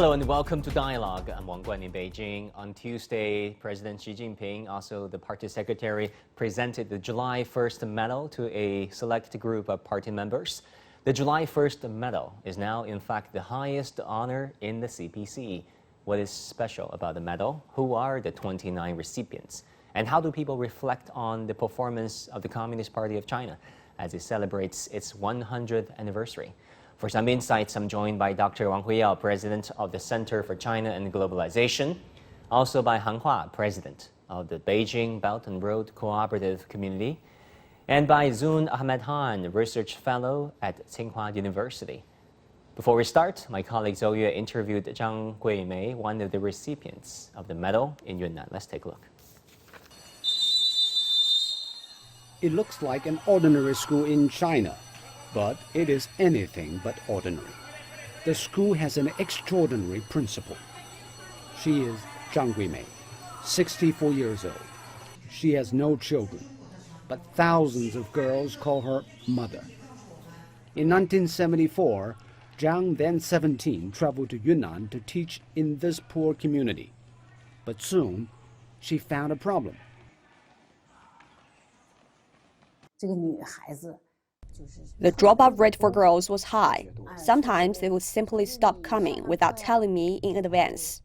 Hello and welcome to Dialogue. I'm Wang Guan in Beijing. On Tuesday, President Xi Jinping, also the party secretary, presented the July 1st medal to a select group of party members. The July 1st medal is now, in fact, the highest honor in the CPC. What is special about the medal? Who are the 29 recipients? And how do people reflect on the performance of the Communist Party of China as it celebrates its 100th anniversary? For some insights, I'm joined by Dr. Wang Huiyao, President of the Center for China and Globalization, also by Han Hua, President of the Beijing Belt and Road Cooperative Community, and by Zun Ahmed Han, Research Fellow at Tsinghua University. Before we start, my colleague Zhou Yue interviewed Zhang Guimei, one of the recipients of the medal in Yunnan. Let's take a look. It looks like an ordinary school in China, but it is anything but ordinary. The school has an extraordinary principal. She is Zhang Guimei, 64 years old. She has no children, but thousands of girls call her mother. In 1974, Zhang, then 17, traveled to Yunnan to teach in this poor community. But soon, she found a problem. The dropout rate for girls was high. Sometimes they would simply stop coming without telling me in advance.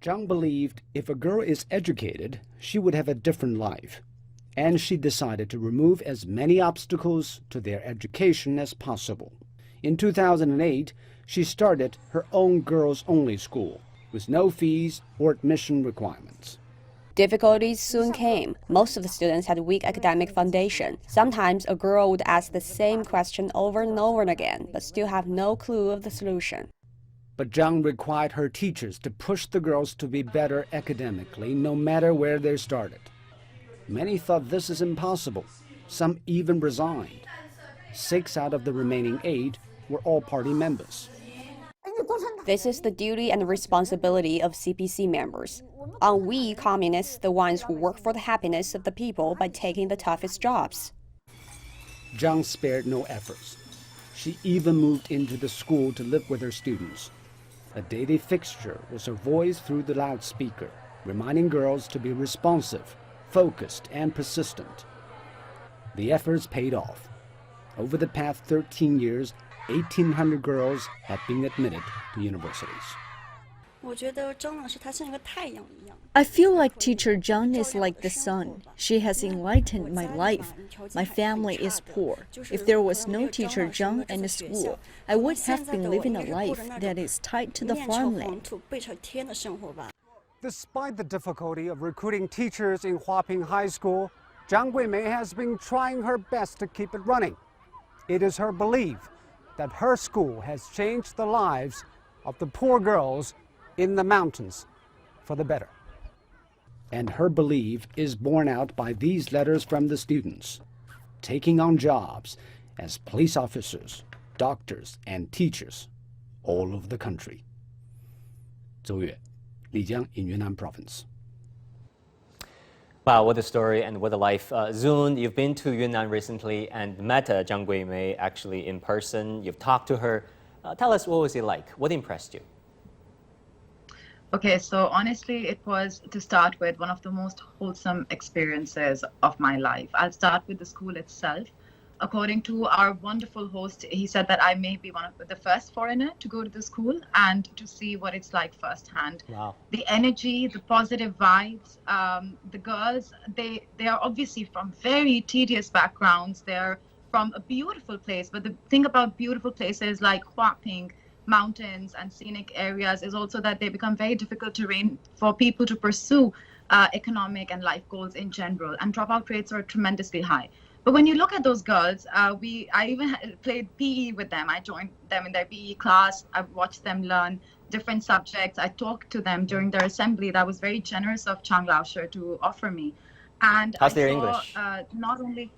Zhang believed if a girl is educated, she would have a different life. And she decided to remove as many obstacles to their education as possible. In 2008, she started her own girls-only school with no fees or admission requirements. Difficulties soon came. Most of the students had weak academic foundation. Sometimes a girl would ask the same question over and over again, but still have no clue of the solution. But Zhang required her teachers to push the girls to be better academically, no matter where they started. Many thought this is impossible. Some even resigned. 6 out of the remaining 8 were all party members. This is the duty and responsibility of CPC members. Are we communists the ones who work for the happiness of the people by taking the toughest jobs? Zhang spared no efforts. She even moved into the school to live with her students. A daily fixture was her voice through the loudspeaker, reminding girls to be responsive, focused, and persistent. The efforts paid off. Over the past 13 years, 1,800 girls have been admitted to universities. I feel like Teacher Zhang is like the sun. She has enlightened my life. My family is poor. If there was no Teacher Zhang in the school, I would have been living a life that is tied to the farmland. Despite the difficulty of recruiting teachers in Huaping High School, Zhang Guimei has been trying her best to keep it running. It is her belief that her school has changed the lives of the poor girls in the mountains for the better. And her belief is borne out by these letters from the students, taking on jobs as police officers, doctors, and teachers all over the country. Zhou Yue, Lijiang in Yunnan Province. Wow, what a story and what a life. Zun, you've been to Yunnan recently and met Zhang Guimei actually in person. You've talked to her. Tell us, what was it like? What impressed you? Okay, so honestly, it was, to start with, one of the most wholesome experiences of my life. I'll start with the school itself. According to our wonderful host, he said that I may be one of the first foreigner to go to the school and to see what it's like firsthand. Wow. The energy, the positive vibes, the girls, they are obviously from very tedious backgrounds. They're from a beautiful place, but the thing about beautiful places like Huaping, mountains and scenic areas is also that they become very difficult terrain for people to pursue economic and life goals in general, and dropout rates are tremendously high. But when you look at those girls, I even played PE with them. I joined them in their PE class. I watched them learn different subjects. I talked to them during their assembly. That was very generous of Chang Laoshe to offer me. And how's their English? Not only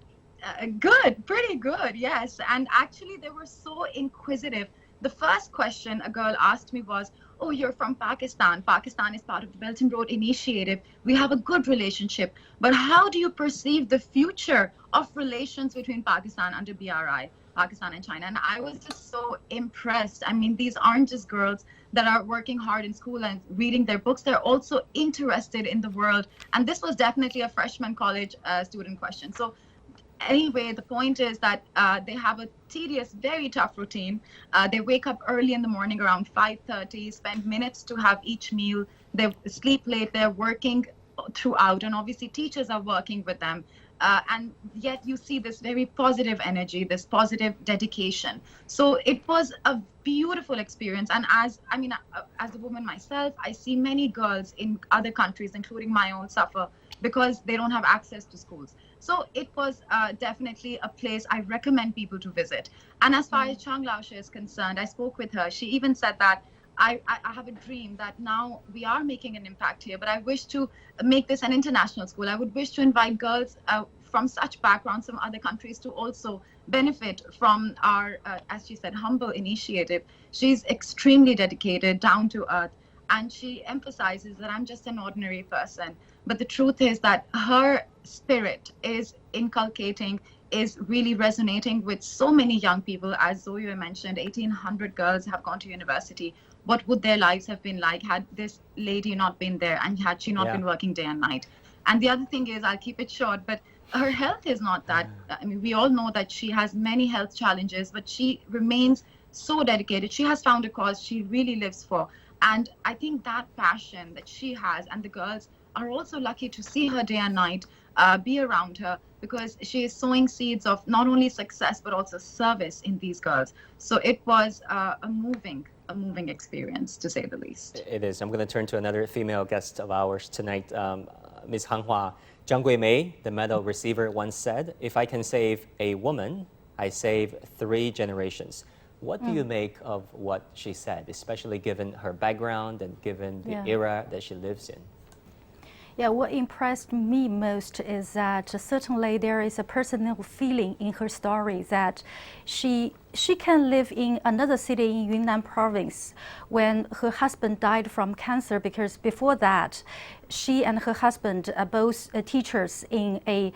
good, pretty good, yes. And actually, they were so inquisitive. The first question a girl asked me was, oh, you're from Pakistan. Pakistan is part of the Belt and Road Initiative. We have a good relationship. But how do you perceive the future of relations between Pakistan under BRI, Pakistan and China? And I was just so impressed. I mean, these aren't just girls that are working hard in school and reading their books. They're also interested in the world. And this was definitely a freshman college student question. So anyway, the point is that they have a tedious, very tough routine. They wake up early in the morning around 5:30, spend minutes to have each meal. They sleep late. They're working throughout, and obviously teachers are working with them. And yet you see this very positive energy, this positive dedication. So it was a beautiful experience. And as a woman myself, I see many girls in other countries, including my own, suffer because they don't have access to schools. So it was definitely a place I recommend people to visit. And as far as Chang Laoshe is concerned, I spoke with her. She even said that I have a dream that now we are making an impact here, but I wish to make this an international school. I would wish to invite girls from such backgrounds from other countries to also benefit from our, as she said, humble initiative. She's extremely dedicated, down to earth, and she emphasizes that I'm just an ordinary person. But the truth is that her spirit is inculcating, is really resonating with so many young people. As Zoe mentioned, 1,800 girls have gone to university. What would their lives have been like had this lady not been there and had she not been working day and night? And the other thing is, I'll keep it short, but her health is not that. I mean, we all know that she has many health challenges, but she remains so dedicated. She has found a cause she really lives for. And I think that passion that she has, and the girls are also lucky to see her day and night, be around her, because she is sowing seeds of not only success, but also service in these girls. So it was a moving experience, to say the least. It is. I'm going to turn to another female guest of ours tonight, Ms. Han Hua. Jiang Guimei, the medal receiver, once said, "If I can save a woman, I save 3 generations." What do you make of what she said, especially given her background and given the era that she lives in? Yeah, what impressed me most is that certainly there is a personal feeling in her story that she can live in another city in Yunnan province when her husband died from cancer, because before that, she and her husband are both teachers in a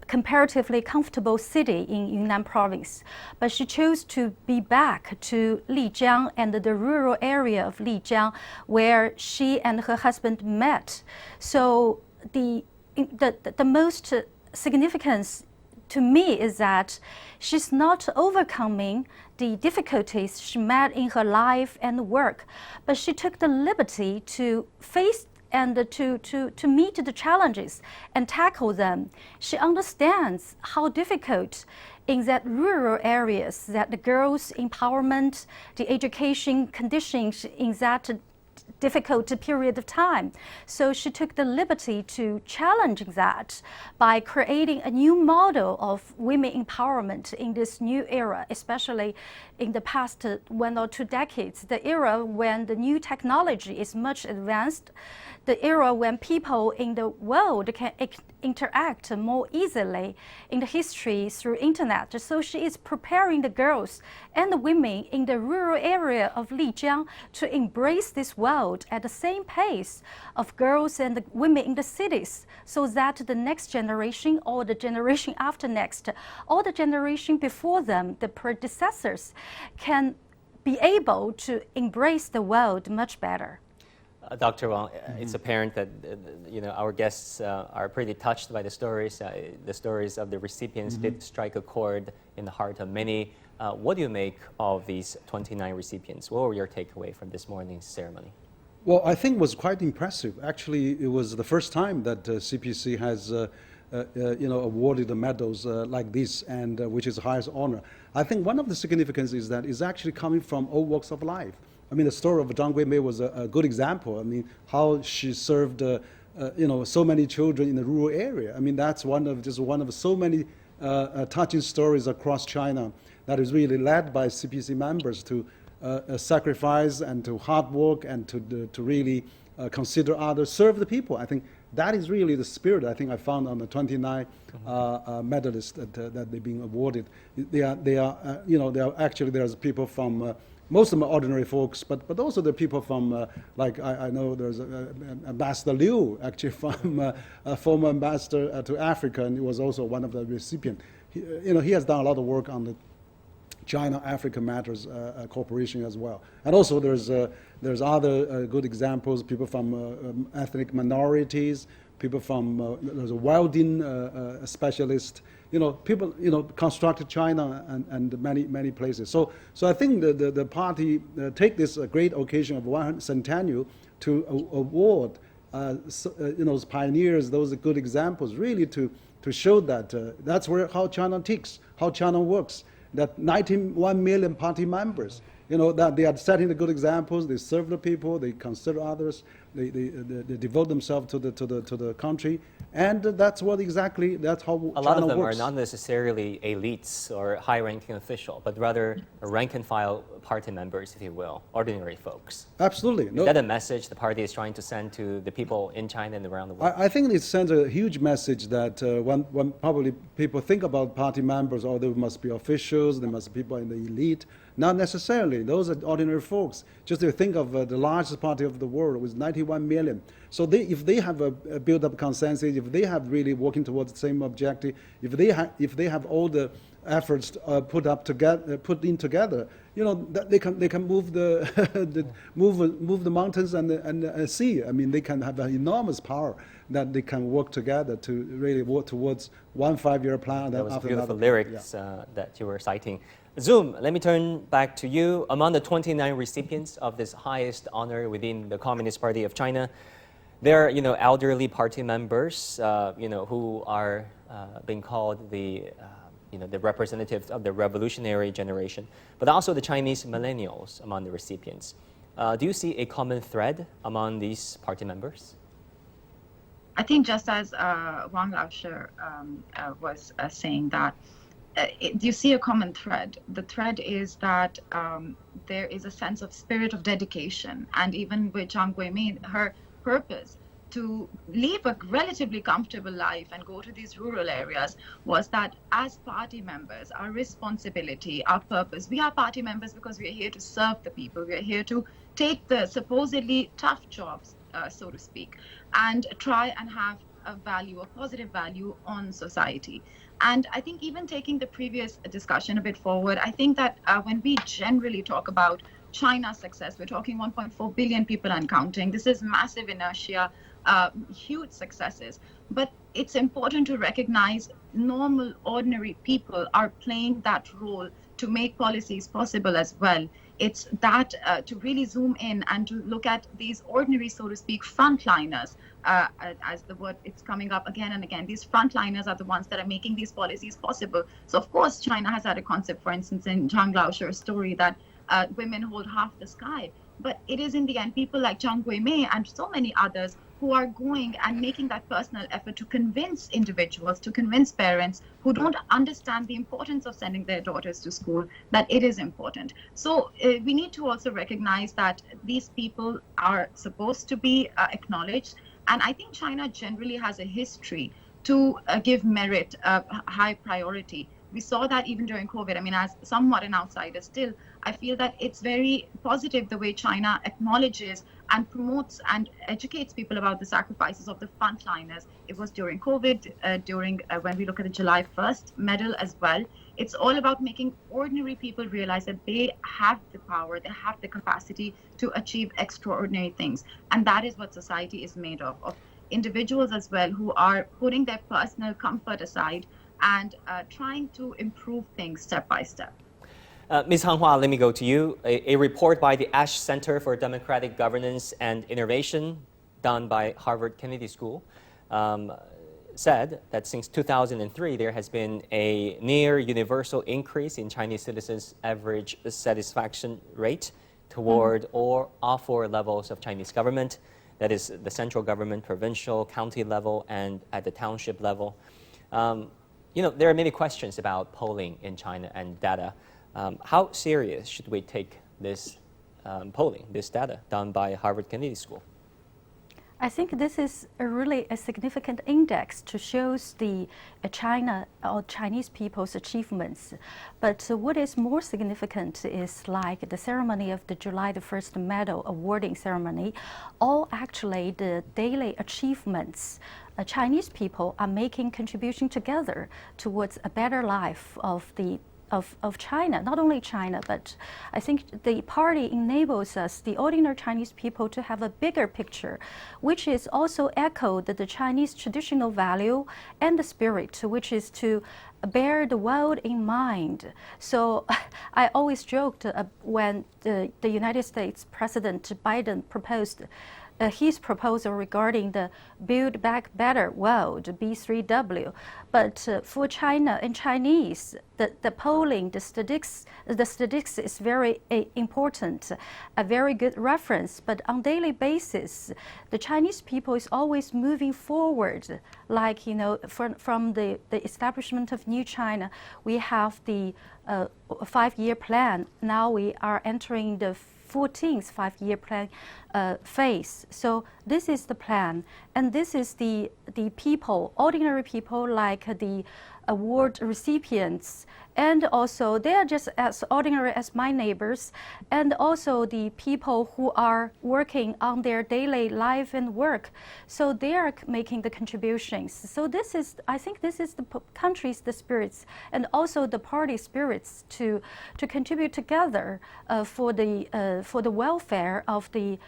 comparatively comfortable city in Yunnan province, but she chose to be back to Lijiang and the rural area of Lijiang where she and her husband met. So the most significance to me is that she's not overcoming the difficulties she met in her life and work, but she took the liberty to face and to meet the challenges and tackle them. She understands how difficult in that rural areas that the girls' empowerment, the education conditions in that difficult period of time. So she took the liberty to challenge that by creating a new model of women empowerment in this new era, especially in the past 1 or 2 decades, the era when the new technology is much advanced, the era when people in the world can interact more easily in the history through internet. So she is preparing the girls and the women in the rural area of Lijiang to embrace this world at the same pace of girls and the women in the cities, so that the next generation or the generation after next, or the generation before them, the predecessors, can be able to embrace the world much better. Dr. Wang, it's apparent that our guests are pretty touched by the stories. The stories of the recipients did strike a chord in the heart of many. What do you make of these 29 recipients? What were your takeaway from this morning's ceremony? Well, I think it was quite impressive. Actually, it was the first time that CPC has awarded the medals like this, and which is the highest honor. I think one of the significance is that it's actually coming from all walks of life. I mean, the story of Jiang Guimei was a good example. I mean, how she served, so many children in the rural area. I mean, that's one of so many touching stories across China that is really led by CPC members to sacrifice and to hard work and to really consider others, serve the people. I think that is really the spirit I think I found on the 29 medalists that they're being awarded. They are actually, there's people from most of them are ordinary folks, but also the people from, like I know there's Ambassador Liu, actually from a former ambassador to Africa, and he was also one of the recipients. He has done a lot of work on the China-Africa Matters Corporation as well. And also there's other good examples, people from ethnic minorities, people from, there's a welding specialist, people, constructed China and many places. So I think the party take this great occasion of 100th centennial to award, those pioneers, those good examples, really to show that that's how China ticks, how China works. That 91 million party members, that they are setting the good examples. They serve the people. They consider others. They devote themselves to the country, and that's how a China lot of them works. are not necessarily elites or high-ranking official, but rather rank-and-file party members, if you will, ordinary folks. Absolutely. Is that a message the party is trying to send to the people in China and around the world? I think it sends a huge message that when probably people think about party members, they must be officials, they must be people in the elite. Not necessarily. Those are ordinary folks. Just to think of the largest party of the world with 91 million. So if they have a built-up consensus, if they have really working towards the same objective, if they have all the efforts put in together, that they can move move the mountains and the sea. I mean, they can have an enormous power that they can work together to really work towards one 5-year plan. That was after beautiful another. lyrics that you were citing. Zoom, let me turn back to you. Among the 29 recipients of this highest honor within the Communist Party of China, there are, elderly party members, who are being called the representatives of the revolutionary generation, but also the Chinese millennials among the recipients. Do you see a common thread among these party members? I think just as Wang Laoshi was saying that, you see a common thread. The thread is that there is a sense of spirit of dedication, and even with Jiang Guimei, her purpose to live a relatively comfortable life and go to these rural areas was that as party members, our responsibility, our purpose, we are party members because we are here to serve the people. We are here to take the supposedly tough jobs, so to speak, and try and have a positive value on society. And I think even taking the previous discussion a bit forward, I think that when we generally talk about China's success, we're talking 1.4 billion people and counting. This is massive inertia, huge successes. But it's important to recognize normal, ordinary people are playing that role to make policies possible as well. It's that to really zoom in and to look at these ordinary, so to speak, frontliners, as the word it's coming up again and again. These frontliners are the ones that are making these policies possible. So of course, China has had a concept, for instance, in Zhang Laoshi's story that women hold half the sky. But it is in the end people like Jiang Guimei and so many others who are going and making that personal effort to convince individuals, to convince parents who don't understand the importance of sending their daughters to school, that it is important. So we need to also recognize that these people are supposed to be acknowledged. And I think China generally has a history to give merit high priority. We saw that even during COVID. I mean, as somewhat an outsider still, I feel that it's very positive the way China acknowledges and promotes and educates people about the sacrifices of the frontliners. It was during COVID, during when we look at the July 1st medal as well. It's all about making ordinary people realize that they have the power, they have the capacity to achieve extraordinary things. And that is what society is made of individuals as well who are putting their personal comfort aside and trying to improve things step by step. Ms. Han Hua, let me go to you. A report by the Ash Center for Democratic Governance and Innovation, done by Harvard Kennedy School, said that since 2003, there has been a near universal increase in Chinese citizens' average satisfaction rate toward all four levels of Chinese government. That is the central government, provincial, county level, and at the township level. There are many questions about polling in China and data. How serious should we take this polling, this data done by Harvard Kennedy School? I think this is really a significant index to shows the China or Chinese people's achievements. But what is more significant is like the ceremony of the July the 1st medal awarding ceremony, all actually the daily achievements. Chinese people are making contribution together towards a better life of China, not only China, but I think the party enables us, the ordinary Chinese people, to have a bigger picture, which is also echoed the Chinese traditional value and the spirit, which is to bear the world in mind. So I always joked when the United States President Biden proposed his proposal regarding the Build Back Better World, B3W. But for China and Chinese, the polling, the statistics is very important, a very good reference. But on daily basis, the Chinese people is always moving forward. Like, from the establishment of New China, we have the 5-year plan. Now we are entering the 14th 5-year plan phase. So this is the plan, and this is the people, ordinary people like the award recipients, and also they are just as ordinary as my neighbors, and also the people who are working on their daily life and work. So they are making the contributions. So this is, I think this is the country's the spirits, and also the party spirits to contribute together for the welfare of the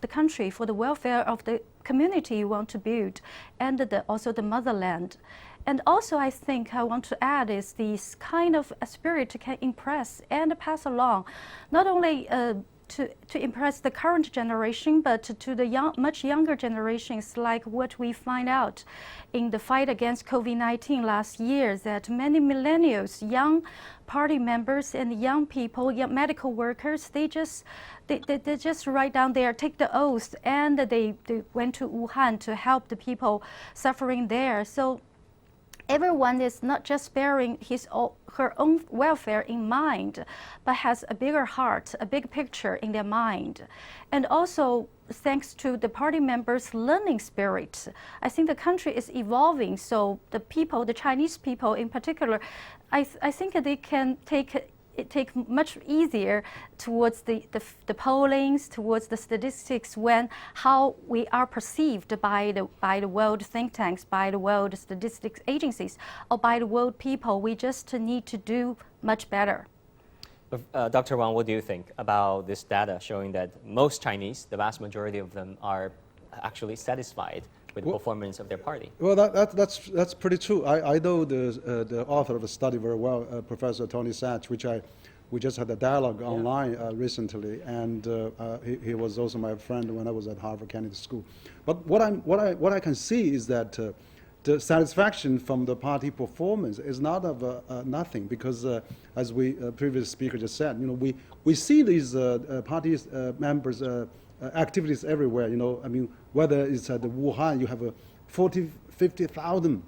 country, for the welfare of the community you want to build, and also the motherland. And also, I think I want to add is this kind of a spirit can impress and pass along, not only to impress the current generation, but to the much younger generations, like what we find out in the fight against COVID-19 last year, that many millennials, young party members and young people, young medical workers, they just write down there, take the oath, and they went to Wuhan to help the people suffering there. So everyone is not just bearing her own welfare in mind, but has a bigger heart, a big picture in their mind. And also, thanks to the party members' learning spirit, I think the country is evolving. So the people, the Chinese people in particular, I think they can take much easier towards the pollings, towards the statistics, when how we are perceived by the world think tanks, by the world statistics agencies, or by the world people. We just need to do much better. Dr. Wang, what do you think about this data showing that most Chinese, the vast majority of them, are actually satisfied with the performance of their party? Well, that's pretty true. I know the author of the study very well, Professor Tony Sachs, we just had a dialogue online recently, and he was also my friend when I was at Harvard Kennedy School. But what I can see is that the satisfaction from the party performance is not of nothing, because as we previous speaker just said, we see these party members activities everywhere. I mean, whether it's at the Wuhan, you have 50,000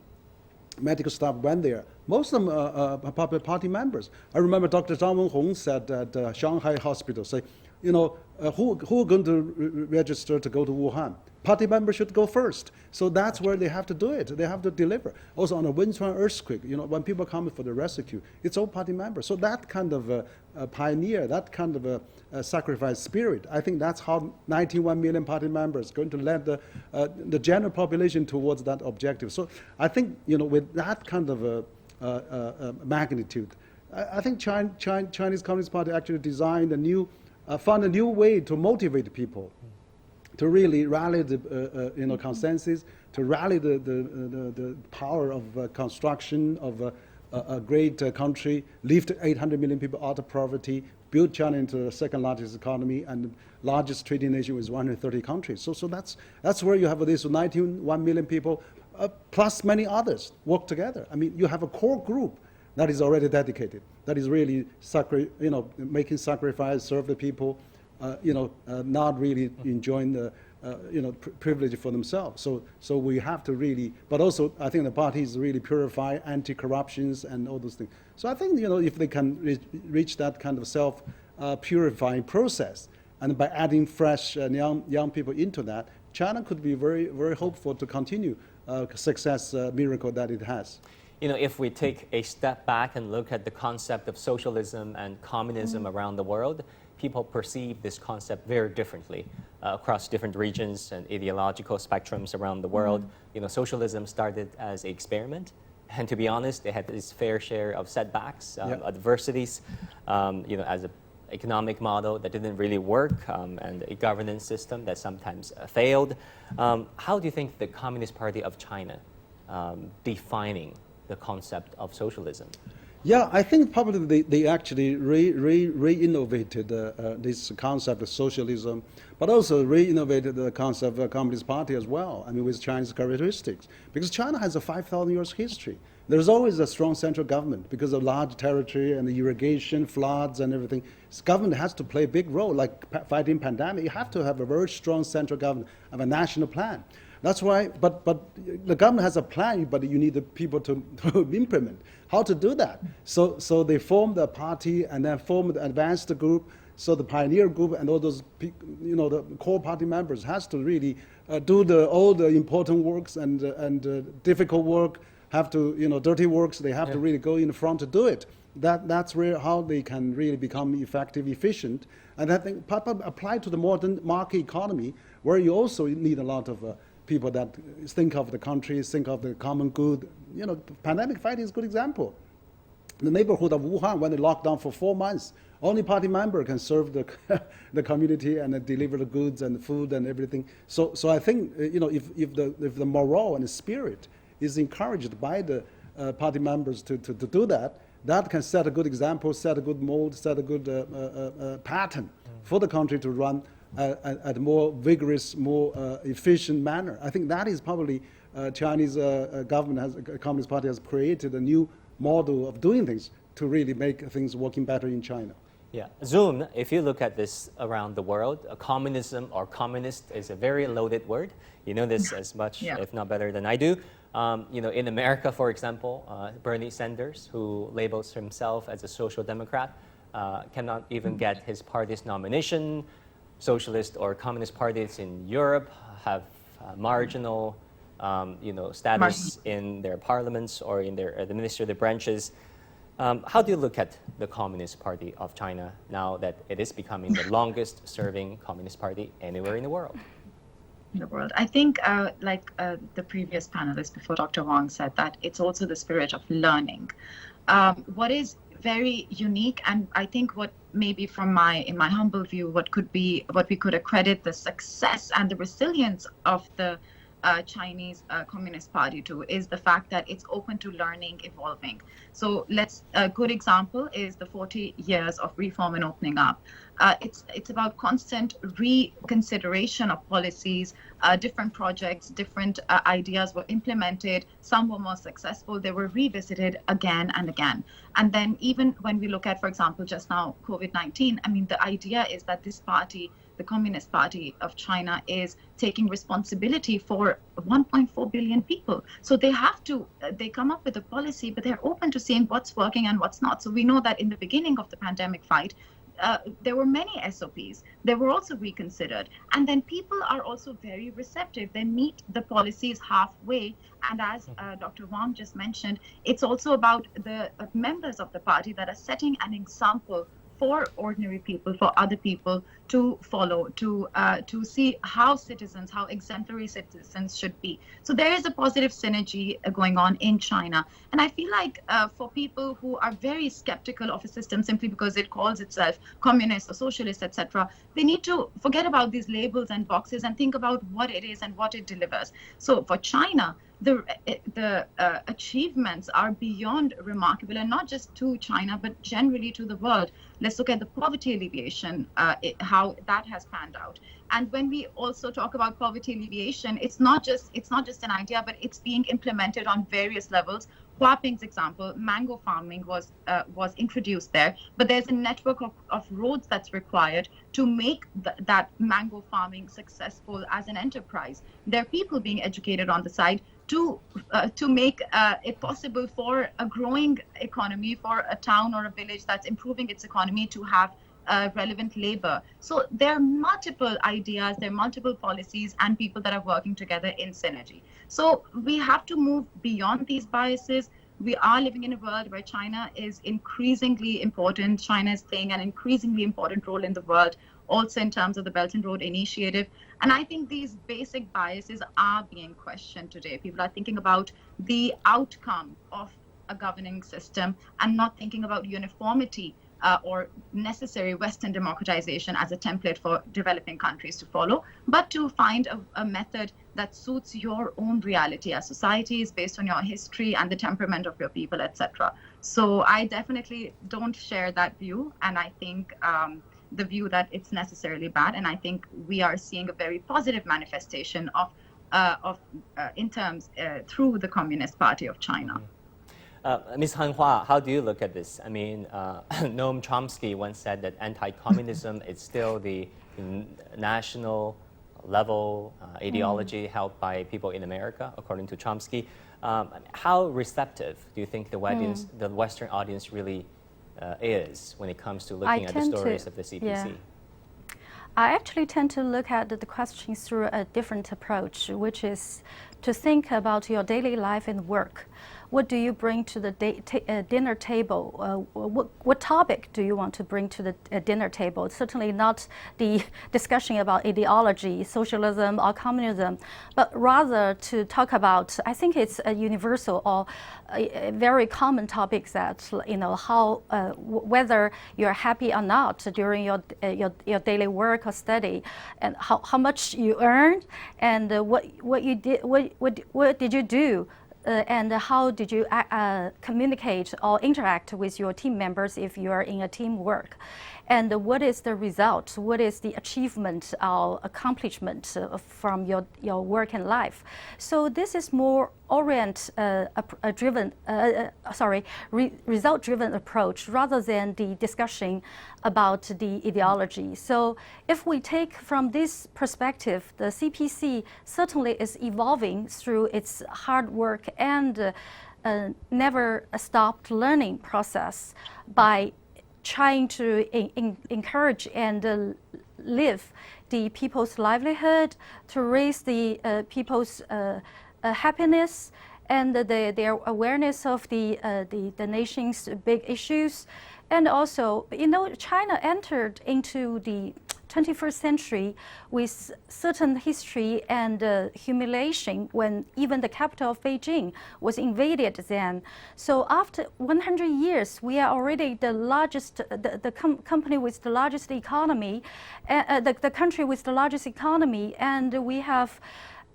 medical staff went there. Most of them are popular party members. I remember Dr. Zhang Wenhong said at Shanghai Hospital, say, who going to register to go to Wuhan? Party members should go first. So that's where they have to do it. They have to deliver. Also on a Wenchuan earthquake, when people come for the rescue, it's all party members. So that kind of pioneer, that kind of a sacrifice spirit, I think that's how 91 million party members going to lead the general population towards that objective. So I think, with that kind of magnitude, I think Chinese Communist Party actually designed found a new way to motivate people, to really rally the consensus, to rally the power of construction of a great country, lift 800 million people out of poverty, build China into the second largest economy and largest trading nation with 130 countries. So that's where you have this 91 million people, plus many others work together. I mean, you have a core group that is already dedicated, that is really making sacrifice, serve the people, not really enjoying the privilege for themselves. So we have to really, but also I think the parties really purify anti-corruptions and all those things. So I think if they can reach that kind of self-purifying process, And by adding fresh and young people into that, China could be very, very hopeful to continue success miracle that it has. You know, if we take a step back and look at the concept of socialism and communism around the world, people perceive this concept very differently across different regions and ideological spectrums around the world. You know, socialism started as an experiment, and to be honest, it had its fair share of setbacks, adversities, you know, as an economic model that didn't really work, and a governance system that sometimes failed. How do you think the Communist Party of China defining the concept of socialism? Yeah, I think probably they actually re-innovated this concept of socialism, but also re-innovated the concept of Communist Party as well, I mean, with Chinese characteristics. Because China has a 5,000 years history. There's always a strong central government because of large territory and the irrigation, floods and everything. This government has to play a big role, like fighting pandemic. You have to have a very strong central government of a national plan. That's why, but the government has a plan, but you need the people to implement. How to do that? So they formed a party and then formed the advanced group. So the pioneer group and all those, you know, the core party members has to really do all the important works and difficult work. Have to, you know, dirty works. They have to really go in front to do it. That's where how they can really become effective, efficient, and I think apply to the modern market economy, where you also need a lot of people that think of the country, think of the common good. You know, pandemic fighting is a good example. The neighborhood of Wuhan, when they locked down for 4 months, only party member can serve the community and deliver the goods and the food and everything. So I think, you know, if the morale and the spirit is encouraged by the party members to do that, that can set a good example, set a good mold, set a good pattern for the country to run at a more vigorous, more efficient manner. I think that is probably Chinese government, Communist Party has created a new model of doing things to really make things working better in China. Yeah, Zoom, if you look at this around the world, communism or communist is a very loaded word. You know this as much, if not better than I do. You know, in America, for example, Bernie Sanders, who labels himself as a social democrat, cannot even get his party's nomination. Socialist or communist parties in Europe have marginal, you know, status in their parliaments or in their administrative branches. How do you look at the Communist Party of China now that it is becoming the longest serving communist party anywhere in the world? I think, like the previous panelist before Dr. Wang said, that it's also the spirit of learning. What is very unique, and I think what maybe in my humble view, what we could accredit the success and the resilience of the Chinese Communist Party to is the fact that it's open to learning, evolving. So a good example is the 40 years of reform and opening up. It's about constant reconsideration of policies, different projects, different ideas were implemented, some were more successful, they were revisited again and again. And then even when we look at, for example, just now COVID-19, I mean, the idea is that this party, the Communist Party of China, is taking responsibility for 1.4 billion people. So they come up with a policy, but they're open to seeing what's working and what's not. So we know that in the beginning of the pandemic fight, there were many SOPs. They were also reconsidered. And then people are also very receptive. They meet the policies halfway. And as Dr. Wang just mentioned, it's also about the members of the party that are setting an example for ordinary people, for other people to follow, to see how exemplary citizens should be. So there is a positive synergy going on in China. And I feel like for people who are very skeptical of a system simply because it calls itself communist or socialist, etc., they need to forget about these labels and boxes and think about what it is and what it delivers. So for China, the achievements are beyond remarkable, and not just to China, but generally to the world. Let's look at the poverty alleviation, how that has panned out. And when we also talk about poverty alleviation, it's not just an idea, but it's being implemented on various levels. Huaping's example, mango farming was introduced there, but there's a network of roads that's required to make that mango farming successful as an enterprise. There are people being educated on the side to make it possible for a growing economy, for a town or a village that's improving its economy to have relevant labor. So there are multiple ideas, there are multiple policies and people that are working together in synergy. So we have to move beyond these biases. We are living in a world where China is increasingly important. China is playing an increasingly important role in the world, also in terms of the Belt and Road Initiative. And I think these basic biases are being questioned today. People are thinking about the outcome of a governing system and not thinking about uniformity or necessary Western democratization as a template for developing countries to follow, but to find a method that suits your own reality as societies based on your history and the temperament of your people, etc. So I definitely don't share that view, and I think the view that it's necessarily bad, and I think we are seeing a very positive manifestation of in terms through the Communist Party of China. Ms. Han Hua, how do you look at this? I mean, Noam Chomsky once said that anti-communism is still the national level ideology held by people in America, according to Chomsky. How receptive do you think the Western audience really is when it comes to looking at the stories of the CPC? Yeah. I actually tend to look at the questions through a different approach, which is to think about your daily life and work. What do you bring to the dinner table? What topic do you want to bring to the dinner table? It's certainly not the discussion about ideology, socialism or communism, but rather to talk about, I think it's a universal or a very common topics that, you know, how, whether you're happy or not during your daily work or study, and how much you earned, and what you did, what did you do? And how did you communicate or interact with your team members if you are in a teamwork? And what is the result? What is the achievement or accomplishment from your work and life? So this is more result-driven approach rather than the discussion about the ideology. So if we take from this perspective, the CPC certainly is evolving through its hard work and never stopped learning process by trying to encourage and live the people's livelihood, to raise the people's happiness and their awareness of the nation's big issues. And also, you know, China entered into the 21st century with certain history and humiliation when even the capital of Beijing was invaded then. So after 100 years, we are already the largest, the company with the largest economy, the country with the largest economy, and we have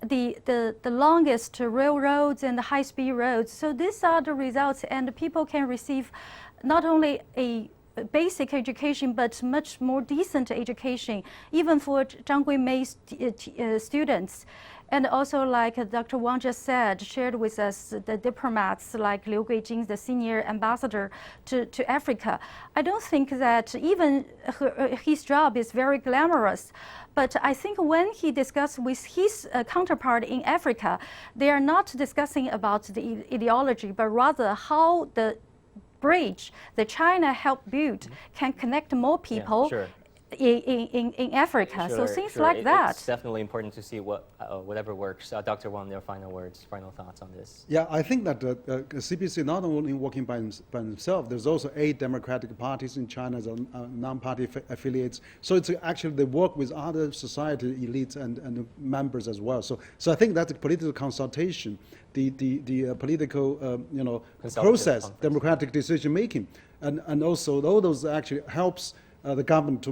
the longest railroads and the high-speed roads. So these are the results, and people can receive not only a basic education, but much more decent education, even for Zhang Guimei students. And also, like Dr. Wang just said, shared with us the diplomats like Liu Guijing, the senior ambassador to Africa. I don't think that even his job is very glamorous, but I think when he discussed with his counterpart in Africa, they are not discussing about the ideology, but rather how the bridge that China helped build can connect more people in Africa. So things like that. It's definitely important to see whatever works. Dr. Wang, their final words, final thoughts on this. Yeah, I think that CPC not only working by themselves, there's also 8 democratic parties in China, non-party affiliates. So it's actually they work with other society elites and members as well. So I think that's a political consultation, the political process, democratic decision making, and also all those actually helps the government to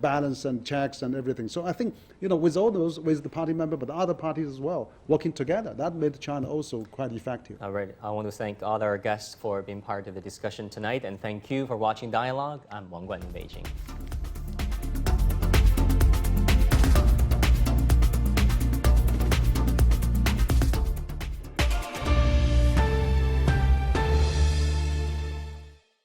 balance and checks and everything. So I think with all those, with the party member, but the other parties as well, working together, that made China also quite effective. All right, I want to thank all our guests for being part of the discussion tonight, and thank you for watching Dialogue. I'm Wang Guan in Beijing.